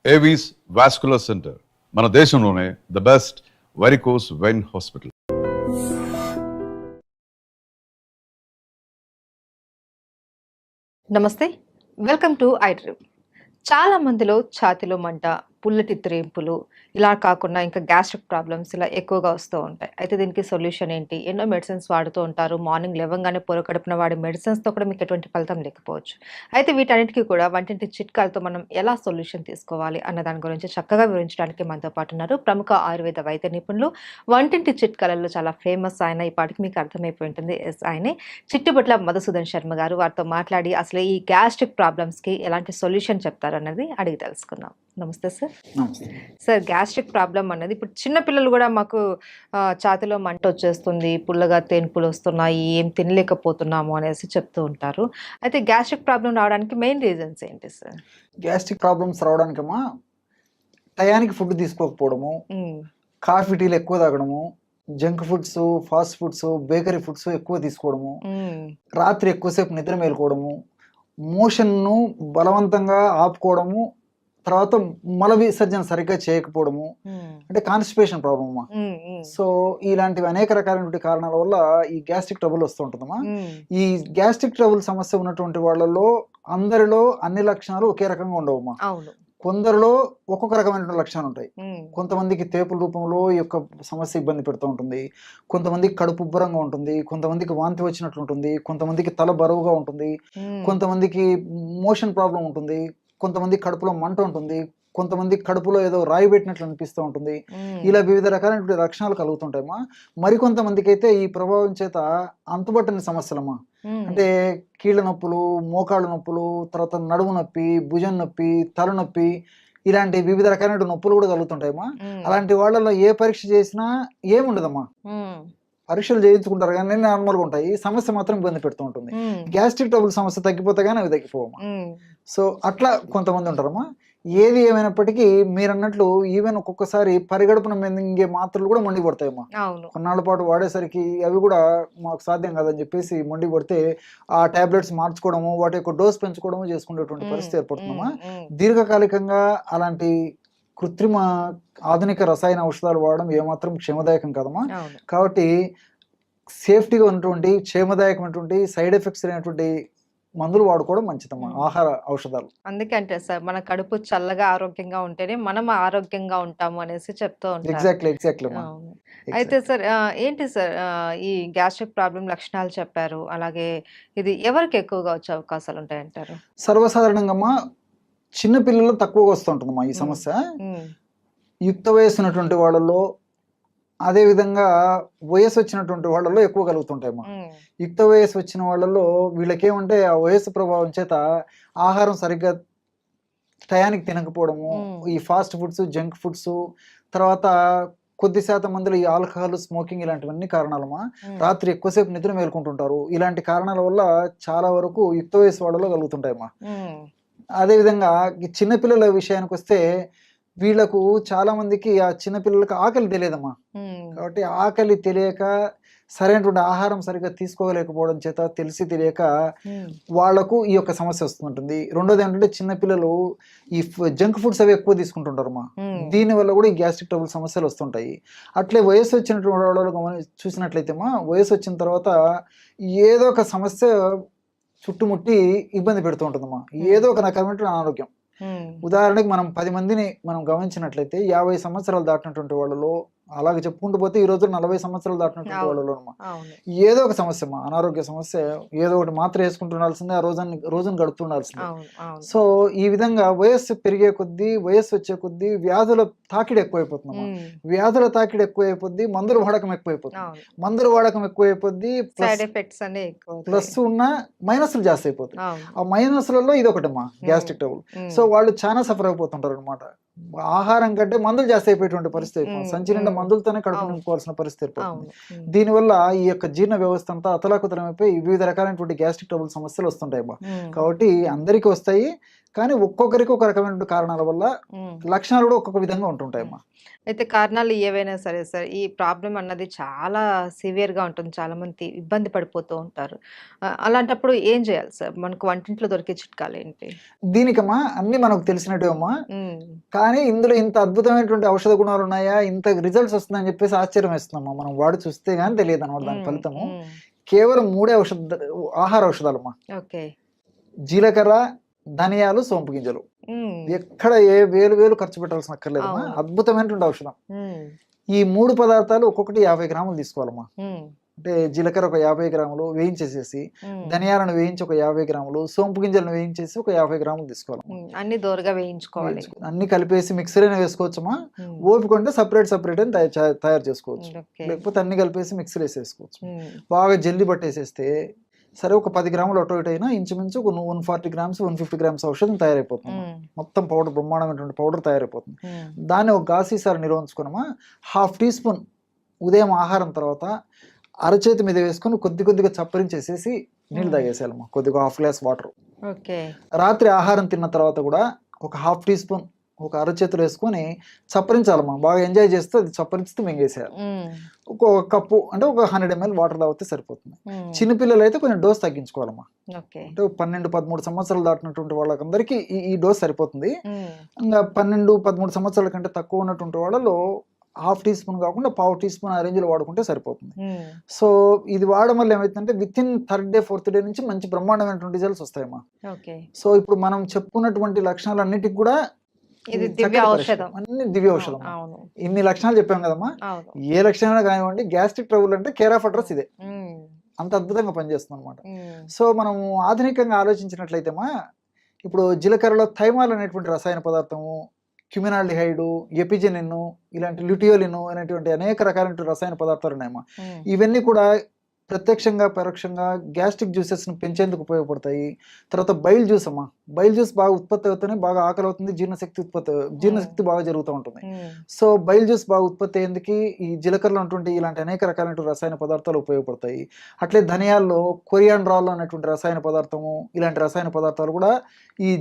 Avis vascular centre మన దేశంలోనే the best varicose vein hospital. నమస్తే, వెల్కమ్ టు ఐ డ్రీమ్. చాలా మందిలో ఛాతిలో మంట, పుల్లటి త్రేంపులు, ఇలా కాకుండా ఇంకా గ్యాస్ట్రిక్ ప్రాబ్లమ్స్ ఇలా ఎక్కువగా వస్తూ ఉంటాయి. అయితే దీనికి సొల్యూషన్ ఏంటి? ఎన్నో మెడిసిన్స్ వాడుతూ ఉంటారు. మార్నింగ్ లేవంగానే పొరకడుపున వాడే మెడిసిన్స్తో కూడా మీకు ఎటువంటి ఫలితం లేకపోవచ్చు. అయితే వీటన్నిటికీ కూడా వంటింటి చిట్కాలతో మనం ఎలా సొల్యూషన్ తీసుకోవాలి అన్న దాని గురించి చక్కగా వివరించడానికి మనతో పాటు ఉన్నారు ప్రముఖ ఆయుర్వేద వైద్య నిపుణులు, వంటింటి చిట్కాలలో చాలా ఫేమస్ ఆయన. ఈ పాటికి మీకు అర్థమైపోయి ఉంటుంది, ఆయనే చిట్టుబొట్ల మధుసూదన్ శర్మ గారు. వారితో మాట్లాడి అసలు ఈ గ్యాస్ట్రిక్ ప్రాబ్లమ్స్కి ఎలాంటి సొల్యూషన్ చెప్తారు అన్నది అడిగి తెలుసుకుందాం. నమస్తే సార్. సార్, గ్యాస్ట్రిక్ ప్రాబ్లం అనేది ఇప్పుడు చిన్న పిల్లలు కూడా మాకు ఛాతిలో మంట వచ్చేస్తుంది, పుల్లగా తేన్పులు వస్తున్నాయి, ఏం తినలేకపోతున్నాము అనేసి చెప్తూ ఉంటారు. అయితే గ్యాస్ట్రిక్ ప్రాబ్లం రావడానికి మెయిన్ రీజన్స్ ఏంటి సార్? గ్యాస్ట్రిక్ ప్రాబ్లమ్స్ రావడానికమ్మా టయానికి ఫుడ్ తీసుకోకపోవడము, కాఫీ టీలు ఎక్కువ తాగడము, junk foods, fast foods, bakery foods ఎక్కువ తీసుకోవడము, రాత్రి ఎక్కువసేపు నిద్ర మేలుకోవడము, మోషన్ను బలవంతంగా ఆపుకోవడము, తర్వాత మల విసర్జన సరిగ్గా చేయకపోవడము, అంటే కాన్స్టిపేషన్ ప్రాబ్లమ్ అమ్మా. సో ఇలాంటివి అనేక రకాలైనటువంటి కారణాల వల్ల ఈ గ్యాస్ట్రిక్ ట్రబుల్ వస్తూ ఉంటుందమ్మా. ఈ గ్యాస్ట్రిక్ ట్రబుల్ సమస్య ఉన్నటువంటి వాళ్ళలో అందరిలో అన్ని లక్షణాలు ఒకే రకంగా ఉండవమ్మా. కొందరిలో ఒక్కొక్క రకమైన లక్షణాలు ఉంటాయి. కొంతమందికి తేపుల రూపంలో ఈ యొక్క సమస్య ఇబ్బంది పెడుతూ ఉంటుంది, కొంతమందికి కడుపు ఉబ్బరంగా ఉంటుంది, కొంతమందికి వాంతి వచ్చినట్లు ఉంటుంది, కొంతమందికి తల బరువుగా ఉంటుంది, కొంతమందికి మోషన్ ప్రాబ్లం ఉంటుంది, కొంతమంది కడుపులో మంట ఉంటుంది, కొంతమంది కడుపులో ఏదో రాయి పెట్టినట్లు అనిపిస్తూ ఉంటుంది. ఇలా వివిధ రకాలైన లక్షణాలు కలుగుతుంటాయమ్మా. మరికొంతమందికి అయితే ఈ ప్రభావం చేత అంతుబట్టని సమస్యలమ్మా, అంటే కీళ్ళ నొప్పులు, మోకాళ్ళ నొప్పులు, తర్వాత నడుము నొప్పి, భుజం నొప్పి, తలనొప్పి, ఇలాంటి వివిధ రకాలైన నొప్పులు కూడా కలుగుతుంటాయమ్మా. అలాంటి వాళ్ళలో ఏ పరీక్ష చేసినా ఏముండదమ్మా, పరీక్షలు చేయించుకుంటారు కానీ నార్మల్గా ఉంటాయి, సమస్య మాత్రం ఇబ్బంది పెడుతూ ఉంటుంది. గ్యాస్ట్రిక్ ట్రబుల్ సమస్య తగ్గిపోతే కానీ అవి తగ్గిపోవమ్మా. సో అట్లా కొంతమంది ఉంటారమ్మా. ఏది ఏమైనప్పటికీ మీరు అన్నట్లు ఈవెన్ ఒక్కొక్కసారి పరిగడుపున మింగే మాత్రలు కూడా మొండి పడతాయమ్మా. కొన్నాళ్ళ పాటు వాడేసరికి అవి కూడా మాకు సాధ్యం కాదని చెప్పేసి మొండి పడితే ఆ టాబ్లెట్స్ మార్చుకోవడము, వాటి యొక్క డోస్ పెంచుకోవడము చేసుకునేటువంటి పరిస్థితి ఏర్పడుతుందమ్మా. దీర్ఘకాలికంగా అలాంటి కృత్రిమ ఆధునిక రసాయన ఔషధాలు వాడడం ఏమాత్రం క్షేమదాయకం కాదమ్మా. కాబట్టి సేఫ్టీగా ఉన్నటువంటి క్షేమదాయకమైనటువంటి సైడ్ ఎఫెక్ట్స్ అయినటువంటి మందులు వాడుకోవడం మంచిదమ్మా, ఆహార ఔషధాలు. అందుకే అంటే సార్, మన కడుపు చల్లగా ఆరోగ్యంగా ఉంటేనే మనం ఆరోగ్యంగా ఉంటాము అనేసి చెప్తూ ఉంటారు. ఎగ్జాక్ట్లీ. అయితే సార్, ఏంటి సార్ ఈ గ్యాస్ట్రిక్ ప్రాబ్లం లక్షణాలు చెప్పారు, అలాగే ఇది ఎవరికి ఎక్కువగా వచ్చే అవకాశాలు ఉంటాయంటారు? సర్వసాధారణంగా అమ్మా చిన్న పిల్లలు తక్కువగా వస్తుంటుందమ్మా ఈ సమస్య. యుక్త వయసు ఉన్నటువంటి వాళ్ళలో, అదే విధంగా వయసు వచ్చినటువంటి వాళ్ళలో ఎక్కువ కలుగుతుంటాయమ్మా. యుక్త వయసు వచ్చిన వాళ్ళలో వీళ్ళకేమంటే ఆ వయసు ప్రభావం చేత ఆహారం సరిగ్గా టయానికి తినకపోవడము, ఈ ఫాస్ట్ ఫుడ్స్, జంక్ ఫుడ్స్, తర్వాత కొద్ది శాతం మందిలో ఈ ఆల్కహాల్, స్మోకింగ్ ఇలాంటివన్నీ కారణాలమ్మా. రాత్రి ఎక్కువసేపు నిద్ర మేలుకుంటుంటారు. ఇలాంటి కారణాల వల్ల చాలా వరకు యుక్త వయసు వాళ్ళలో కలుగుతుంటాయమ్మా. అదేవిధంగా చిన్నపిల్లల విషయానికి వస్తే వీళ్ళకు చాలా మందికి ఆ చిన్నపిల్లలకు ఆకలి తెలియదమ్మా. కాబట్టి ఆకలి తెలియక సరైనటువంటి ఆహారం సరిగ్గా తీసుకోలేకపోవడం చేత, తెలిసి తెలియక వాళ్లకు ఈ యొక్క సమస్య వస్తుంటుంది. రెండోది ఏంటంటే చిన్నపిల్లలు ఈ జంక్ ఫుడ్స్ అవి ఎక్కువ తీసుకుంటుంటారమ్మా. దీనివల్ల కూడా ఈ గ్యాస్ట్రిక్ ట్రబుల్ సమస్యలు వస్తుంటాయి. అట్లే వయసు వచ్చినటువంటి వాళ్ళు చూసినట్లయితే వయసు వచ్చిన తర్వాత ఏదో ఒక సమస్య చుట్టుముట్టి ఇబ్బంది పెడుతూ ఉంటుందమ్మా, ఏదో ఒక రకమైనటువంటి అనారోగ్యం. ఉదాహరణకి మనం 10 మందిని మనం గమనించినట్లయితే 50 సంవత్సరాలు దాటినటువంటి వాళ్ళలో, అలాగే చెప్పుకుంటూ పోతే ఈ రోజు 40 సంవత్సరాలు దాటినటువంటి వాళ్ళలో ఏదో ఒక సమస్య, అనారోగ్య సమస్య, ఏదో ఒకటి మాత్ర వేసుకుంటుండాల్సిందే, ఆ రోజును గడుపుతుండాల్సిందే. సో ఈ విధంగా వయస్సు పెరిగే కొద్దీ, వయస్సు వచ్చే కొద్దీ వ్యాధుల తాకిడి ఎక్కువైపోతుందమ్మా. వ్యాధుల తాకిడి ఎక్కువైపోద్ది, మందుల వాడకం ఎక్కువైపోతుంది. మందుల వాడకం ఎక్కువైపోద్ది, ప్లస్ ఉన్న మైనస్లు జాస్తి అయిపోతుంది. ఆ మైనస్లలో ఇది ఒకటమ్మా గ్యాస్ట్రిక్ ట్రబుల్. సో వాళ్ళు చాలా సఫర్ అయిపోతుంటారు అనమాట. ఆహారం కంటే మందులు జాస్తి అయిపోయేటువంటి పరిస్థితి, సంచి నిండా మందులతోనే కడుపు నింపుకోవాల్సిన పరిస్థితి ఏర్పడుతుంది. దీనివల్ల ఈ యొక్క జీర్ణ వ్యవస్థ అంతా అతలాకుతలమైపోయి వివిధ రకాలైనటువంటి గ్యాస్ట్రిక్ ట్రబుల్ సమస్యలు వస్తుంటాయి. కాబట్టి అందరికీ వస్తాయి, కానీ ఒక్కొక్కరికి ఒక రకమైన కారణాల వల్ల లక్షణాలు కూడా ఒక్కొక్క విధంగా ఉంటుంటాయమ్మా. అయితే కారణాలు ఏవైనా సరే సార్, ఈ ప్రాబ్లం అన్నది చాలా సివియర్‌గా ఉంటుంది. చాలామంది ఇబ్బంది పడిపోతూ ఉంటారు. అలాంటప్పుడు ఏం చేయాలి సార్? మనకు వంటింట్లో దొరికే చిట్కాలేంటి? దీనికమ్మా అన్ని మనకు తెలిసినట్టే అమ్మా. హ్మ్. కానీ ఇందులో ఇంత అద్భుతమైనటువంటి ఔషధ గుణాలు ఉన్నాయా, ఇంత రిజల్ట్స్ వస్తున్నాయని చెప్పేసి ఆశ్చర్యం వేస్తుందమ్మా. మనం వాడి చూస్తే గానీ తెలియదనమాట దాని హ్మ్. ఫలితము. హ్మ్. కేవలం 3 ఆహార ఔషధాలమ్మా. ఓకే. జీలకర్ర, ధనియాలు, సోంపు గింజలు. హ్మ్. ఎక్కడ ఏ వేలు ఖర్చు పెట్టాల్సిన అక్కర్లేదమ్మా. అవును. అద్భుతమైనటువంటి ఔషధం. హ్మ్. ఈ 3 పదార్థాలు ఒక్కొక్కటి 50 గ్రాములు తీసుకోవాలమ్మా. హ్మ్. అంటే జీలకర్ర ఒక 50 గ్రాములు వేయించేసేసి, హ్మ్. ధనియాలను వేయించి ఒక 50 గ్రాములు, సోంపు గింజలను వేయించేసి ఒక 50 గ్రాములు తీసుకోవాలమ్మా. అన్ని దోరగా వేయించుకోవాలి. వేయించుకో- అన్ని కలిపేసి మిక్సర్ అయినా వేసుకోవచ్చమ్మా. హ్మ్. ఓపిక ఉంటే సపరేట్ అని తయారు చేసుకోవచ్చు. ఓకే. లేకపోతే అన్ని కలిపేసి మిక్సర్ వేసేసుకోవచ్చు. హ్మ్. బాగా జల్లి పట్టేసేస్తే సరే ఒక 10 గ్రాములు అటు ఇటు అయినా ఇంచుమించు ఒక 140 గ్రామ్స్ 150 గ్రామ్స్ ఔషధం తయారైపోతుంది. హ్మ్. మొత్తం పౌడర్ బ్రహ్మాండమైనటువంటి పౌడర్ తయారైపోతుంది. హ్మ్. దాన్ని ఒక గాసీసారి నిల్వ ఉంచుకున్నామా. 1/2 టీ స్పూన్ ఉదయం ఆహారం తర్వాత అరచేతి మీద వేసుకొని కొద్దిగా చప్పరించేసేసి నీళ్ళు తాగేసేయాలమ్మా. కొద్దిగా 1/2 గ్లాస్ వాటర్. ఓకే. రాత్రి ఆహారం తిన్న తర్వాత కూడా ఒక 1/2 టీ స్పూన్ ఒక అరచేతులు వేసుకొని చప్పరించాలమ్మా. బాగా ఎంజాయ్ చేస్తూ అది చప్పరిస్తూ మింగేసేయాలి. హ్మ్. ఒక కప్పు అంటే ఒక 100 ml వాటర్ తాగితే సరిపోతుంది. హ్మ్. చిన్నపిల్లలు అయితే కొంచెం డోస్ తగ్గించుకోవాలమ్మా. ఓకే. అంటే 12-13 సంవత్సరాలు దాటినటువంటి వాళ్ళకందరికీ ఈ డోస్ సరిపోతుంది. హ్మ్. ఇంకా 12-13 సంవత్సరాల కంటే తక్కువ ఉన్నటువంటి వాళ్ళలో 1/2 టీ స్పూన్ కాకుండా 1/4 టీ స్పూన్ ఆ రేంజ్లో వాడుకుంటే సరిపోతుంది. హ్మ్. సో ఇది వాడడం వల్ల ఏమవుతుందంటే within 3rd day 4th day నుంచి మంచి బ్రహ్మాండమైనటువంటి రిజల్ట్స్ వస్తాయమ్మా. ఓకే. సో ఇప్పుడు మనం చెప్పుకున్నటువంటి లక్షణాలన్నిటికి కూడా ఇది చక్కటి దివ్య పరిష్కారం. ఔషధం. అన్ని దివ్య ఔషధం. అవును. ఇన్ని లక్షణాలు చెప్పాం కదమ్మా. అవును. ఏ లక్షణాలు కానివ్వండి, గ్యాస్ట్రిక్ ట్రబుల్ అంటే కేర్ ఆఫ్ అడ్రస్ ఇదే. హ్మ్. అంత అద్భుతంగా పనిచేస్తుంది అనమాట. హ్మ్. సో మనం ఆధునికంగా ఆలోచించినట్లయితేమా ఇప్పుడు జీలకర్రలో థైమాల్ అనేటువంటి రసాయన పదార్థము, క్యుమినాల్డిహైడ్, ఎపిజెనిన్, ఇలాంటి ల్యూటియోలిన్ అనేటువంటి అనేక రకాలైన రసాయన పదార్థాలు ఉన్నాయమ్మా. హ్మ్. ఇవన్నీ కూడా ప్రత్యక్షంగా పరోక్షంగా గ్యాస్ట్రిక్ జ్యూసెస్ని పెంచేందుకు ఉపయోగపడతాయి. తర్వాత బైల్ జ్యూస్ అమ్మా. బైల్ జ్యూస్ బాగా ఉత్పత్తి అవుతూనే బాగా ఆకలి అవుతుంది, జీర్ణశక్తి బాగా జరుగుతూ ఉంటుంది. హ్మ్. సో బైల్ జ్యూస్ బాగా ఉత్పత్తి అయ్యేందుకు ఈ జీలకర్రలో ఉన్నటువంటి ఇలాంటి అనేక రకాలైన రసాయన పదార్థాలు ఉపయోగపడతాయి. అట్లే ధనియాల్లో కొరియాండ్రాల్ అనేటువంటి రసాయన పదార్థము, ఇలాంటి రసాయన పదార్థాలు కూడా ఈ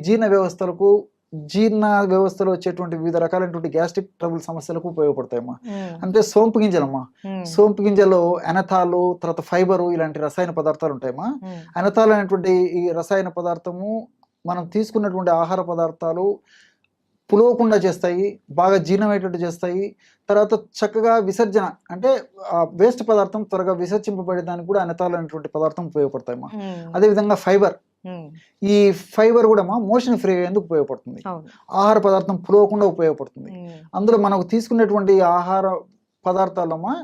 జీర్ణ వ్యవస్థలో వచ్చేటువంటి వివిధ రకాలైనటువంటి గ్యాస్ట్రిక్ ట్రబుల్ సమస్యలకు ఉపయోగపడతాయమ్మా. హ్మ్. అంటే సోంపు గింజలమ్మా. హ్మ్. సోంపు గింజలో ఎనథాలు, తర్వాత ఫైబరు, ఇలాంటి రసాయన పదార్థాలు ఉంటాయమ్మా. హ్మ్. ఎనథాల్ అనేటువంటి ఈ రసాయన పదార్థము మనం తీసుకున్నటువంటి ఆహార పదార్థాలు పులవకుండా చేస్తాయి, బాగా జీర్ణమయ్యేటట్టు చేస్తాయి. తర్వాత చక్కగా విసర్జన అంటే వేస్ట్ పదార్థం త్వరగా విసర్జింపబడేదానికి కూడా ఎనథాల్ అనేటువంటి పదార్థం ఉపయోగపడతాయమ్మా. హ్మ్. అదేవిధంగా ఫైబర్. హ్మ్. ఈ ఫైబర్ కూడా మోషన్ ఫ్రీ అయ్యేందుకు ఉపయోగపడుతుంది. అవును. ఆహార పదార్థం పులవకుండా ఉపయోగపడుతుంది. హ్మ్. అందులో మనకు తీసుకునేటువంటి ఆహార పదార్థాలమ్మా,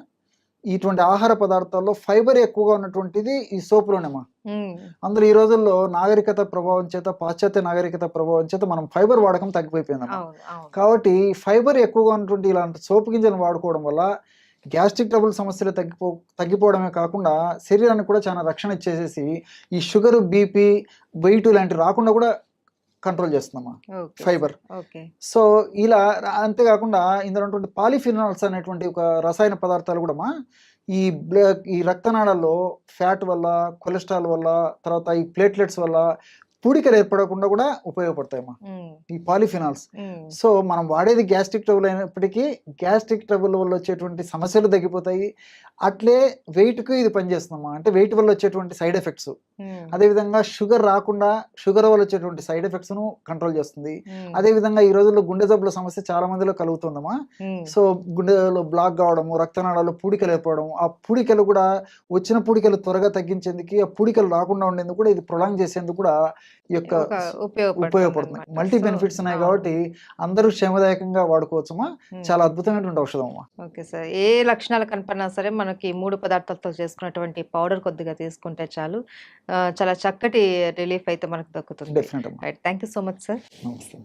ఇటువంటి ఆహార పదార్థాల్లో ఫైబర్ ఎక్కువగా ఉన్నటువంటిది ఈ సోపులోనేమా. హ్మ్. అందులో అందులో ఈ రోజుల్లో నాగరికత ప్రభావం చేత, పాశ్చాత్య నాగరికత ప్రభావం చేత మనం ఫైబర్ వాడకం తగ్గిపోయిపోయిందమ్మా. అవును. అవును. కాబట్టి ఫైబర్ ఎక్కువగా ఉన్నటువంటి ఇలాంటి సోపు గింజలను వాడుకోవడం వల్ల గ్యాస్ట్రిక్ ట్రబుల్ సమస్యలు తగ్గిపోవడమే కాకుండా శరీరానికి కూడా చాలా రక్షణ ఇచ్చేసేసి ఈ షుగర్, బీపీ, వెయిట్ ఇలాంటివి రాకుండా కూడా కంట్రోల్ చేస్తుందమ్మా ఓకే. ఫైబర్. ఓకే. సో ఇలా అంతేకాకుండా ఇందులో ఉన్నటువంటి పాలిఫినాల్స్ అనేటువంటి ఒక రసాయన పదార్థాలు కూడా ఈ రక్తనాళాల్లో ఫ్యాట్ వల్ల, కొలెస్ట్రాల్ వల్ల, తర్వాత ఈ ప్లేట్లెట్స్ వల్ల పూడికలు ఏర్పడకుండా కూడా ఉపయోగపడతాయమ్మా హ్మ్. ఈ పాలిఫినాల్స్. హ్మ్. సో మనం వాడేది గ్యాస్ట్రిక్ ట్రబుల్ అయినప్పటికీ గ్యాస్ట్రిక్ ట్రబుల్ వల్ల వచ్చేటువంటి సమస్యలు తగ్గిపోతాయి. అట్లే వెయిట్కి ఇది పనిచేస్తుందమ్మా. అంటే వెయిట్ వల్ల వచ్చేటువంటి సైడ్ ఎఫెక్ట్స్, హ్మ్. అదేవిధంగా షుగర్ రాకుండా షుగర్ వల్ల వచ్చేటువంటి సైడ్ ఎఫెక్ట్స్ను కంట్రోల్ చేస్తుంది. హ్మ్. అదేవిధంగా ఈ రోజుల్లో గుండె జబ్బుల సమస్య చాలా మందిలో కలుగుతుందమ్మా. హ్మ్. సో గుండెలో బ్లాక్ కావడము, రక్తనాళాల్లో పూడికలు ఏర్పడము, ఆ పూడికలు కూడా వచ్చిన పూడికలు త్వరగా తగ్గించేందుకు, ఆ పూడికలు రాకుండా ఉండేందుకు కూడా ఇది ప్రొలాంగ్ చేసేందుకు కూడా ఈ యొక్క ఉపయోగపడుతుంది. మల్టీ బెనిఫిట్స్ ఉన్నాయి కాబట్టి అందరూ క్షేమదాయకంగా వాడుకోవచ్చమ్మా. చాలా అద్భుతమైనటువంటి ఔషధం అమ్మా. Okay sir. ఏ లక్షణాలు కనపడినా సరే మనకి 3 పదార్థాలతో చేసుకున్నటువంటి పౌడర్ కొద్దిగా తీసుకుంటే చాలు. చాలా చక్కటి రిలీఫ్ అయితే మనకు దక్కుతుంది. డెఫినెట్ అమ్మా. Right. Thank you so much sir. నమస్తే.